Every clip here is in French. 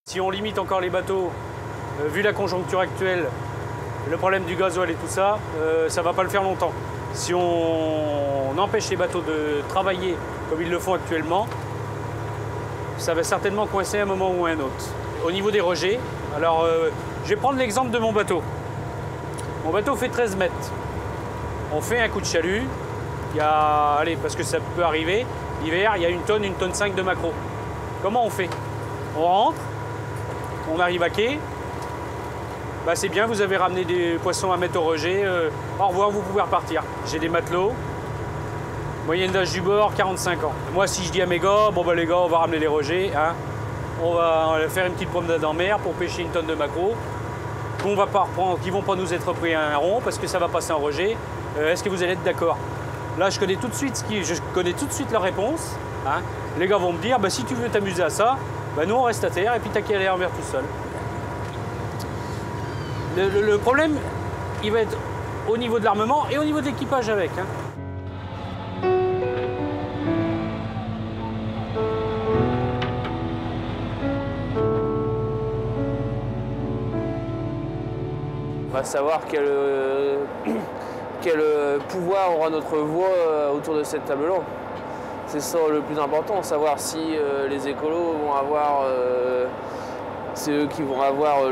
Si on limite encore les bateaux, vu la conjoncture actuelle, le problème du gasoil et tout ça, ça ne va pas le faire longtemps. Si on empêche les bateaux de travailler comme ils le font actuellement, ça va certainement coincer à un moment ou à un autre. Au niveau des rejets, alors je vais prendre l'exemple de mon bateau. Mon bateau fait 13 mètres. On fait un coup de chalut, il y a, allez, parce que ça peut arriver, l'hiver, il y a 1 tonne, 1,5 tonne de maquereau. Comment on fait? On rentre, on arrive à quai, bah c'est bien, vous avez ramené des poissons à mettre au rejet, au revoir, vous pouvez repartir. J'ai des matelots, moyenne d'âge du bord, 45 ans. Moi, si je dis à mes gars, bon bah les gars, on va ramener les rejets, hein, on va faire une petite promenade en mer pour pêcher 1 tonne de maquereau, qu'on va pas reprendre, qui vont pas nous être pris à un rond parce que ça va passer en rejet. Est-ce que vous allez être d'accord? Là, je connais tout de suite la réponse. Hein. Les gars vont me dire, bah, si tu veux t'amuser à ça, bah, nous on reste à terre et puis t'as qu'à aller en mer tout seul. Le problème, il va être au niveau de l'armement et au niveau de l'équipage avec. Hein. On va savoir quel pouvoir aura notre voix autour de cette table-là. C'est ça le plus important, savoir si les écolos vont avoir, c'est eux qui vont avoir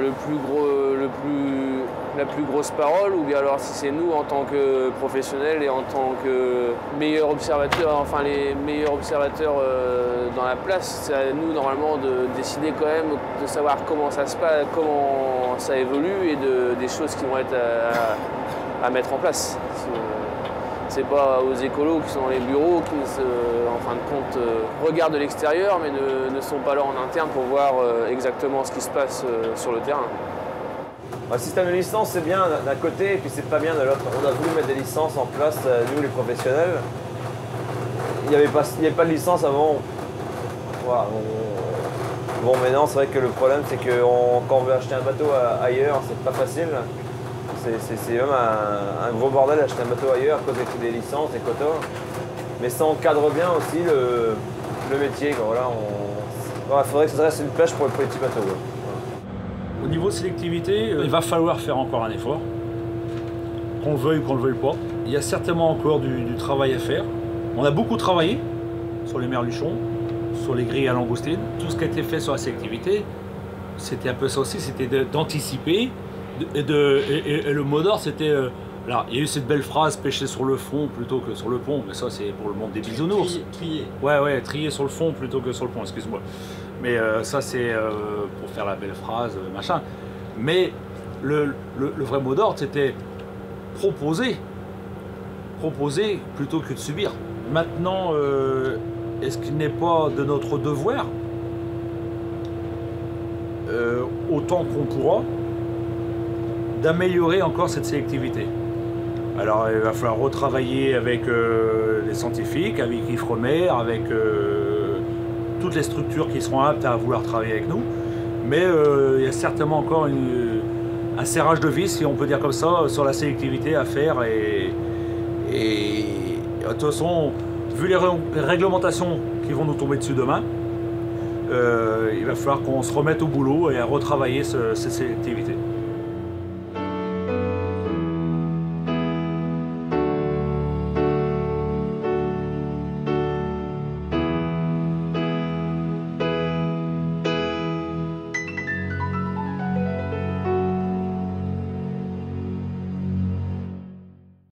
la plus grosse parole, ou bien alors si c'est nous en tant que professionnels et en tant que meilleurs observateurs, enfin les meilleurs observateurs dans la place, c'est à nous normalement de décider quand même, de savoir comment ça se passe, comment ça évolue et des choses qui vont être à mettre en place. C'est pas aux écolos qui sont dans les bureaux qui, en fin de compte, regardent de l'extérieur mais ne sont pas là en interne pour voir exactement ce qui se passe sur le terrain. Le système de licence, c'est bien d'un côté et puis c'est pas bien de l'autre. On a voulu mettre des licences en place, nous les professionnels. Il n'y avait pas de licence avant. Voilà, bon, maintenant, c'est vrai que le problème, c'est que quand on veut acheter un bateau ailleurs, c'est pas facile. C'est même un gros bordel d'acheter un bateau ailleurs à cause des licences, des quotas. Mais ça encadre bien aussi le métier. Voilà, faudrait que ça reste une pêche pour les petits bateaux. Voilà. Au niveau sélectivité, il va falloir faire encore un effort, qu'on le veuille ou qu'on ne le veuille pas. Il y a certainement encore du travail à faire. On a beaucoup travaillé sur les merluchons, sur les grilles à langoustine. Tout ce qui a été fait sur la sélectivité, c'était un peu ça aussi, c'était d'anticiper. Et le mot d'ordre, c'était... Là, il y a eu cette belle phrase, pêcher sur le fond plutôt que sur le pont, mais ça c'est pour le monde des bisounours. Trier. Ouais, trier sur le fond plutôt que sur le pont, excuse-moi. Mais ça c'est pour faire la belle phrase, machin. Mais le vrai mot d'ordre, c'était proposer. Proposer plutôt que de subir. Maintenant, est-ce qu'il n'est pas de notre devoir, autant qu'on pourra, d'améliorer encore cette sélectivité? Alors il va falloir retravailler avec les scientifiques, avec Ifremer, avec toutes les structures qui seront aptes à vouloir travailler avec nous. Mais il y a certainement encore un serrage de vis, si on peut dire comme ça, sur la sélectivité à faire. Et de toute façon, vu les réglementations qui vont nous tomber dessus demain, il va falloir qu'on se remette au boulot et à retravailler cette sélectivité.